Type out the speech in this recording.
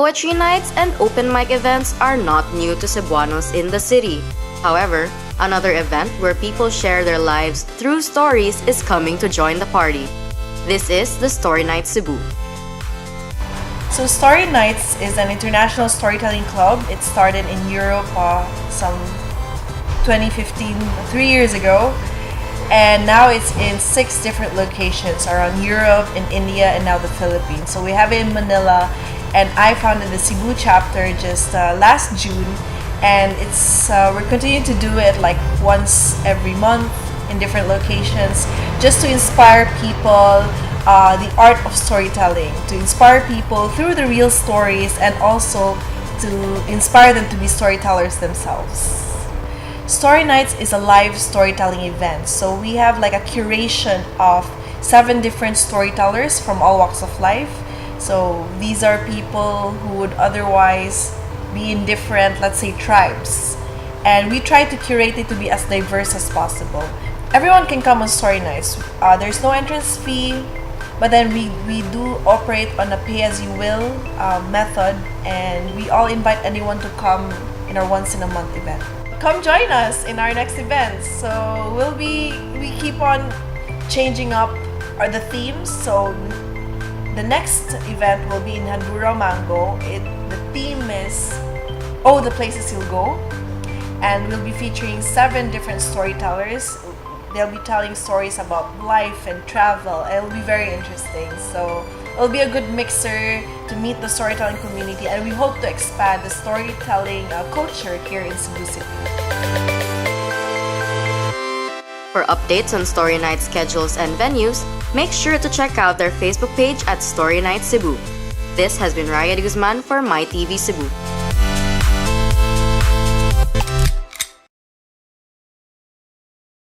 Poetry nights and open mic events are not new to Cebuanos in the city. However, another event where people share their lives through stories is coming to join the party. This is the Story Nights Cebu. So Story Nights is an international storytelling club. It started in Europe some 2015, 3 years ago. And now it's in 6 different locations around Europe, in India, and now the Philippines. So we have it in Manila, and I founded the Cebu chapter just last June. And we're continuing to do it like once every month in different locations, just to inspire people the art of storytelling, to inspire people through the real stories, and also to inspire them to be storytellers themselves. Story Nights is a live storytelling event, so we have like a curation of 7 different storytellers from all walks of life. So these are people who would otherwise be in different, let's say, tribes, and we try to curate it to be as diverse as possible. Everyone can come on Story Nights. There's no entrance fee, but then we do operate on a pay-as-you-will method, and we all invite anyone to come in our once-in-a-month event. Come join us in our next event. So we keep on changing up the themes. So the next event will be in Handura Mango. The theme is the places you'll go, and we'll be featuring 7 different storytellers. They'll be telling stories about life and travel. It'll be very interesting. So it'll be a good mixer to meet the storytelling community, and we hope to expand the storytelling culture here in Cebu City. For updates on Story Night schedules and venues, make sure to check out their Facebook page at Story Nights Cebu. This has been Raya Guzman for MyTV Cebu.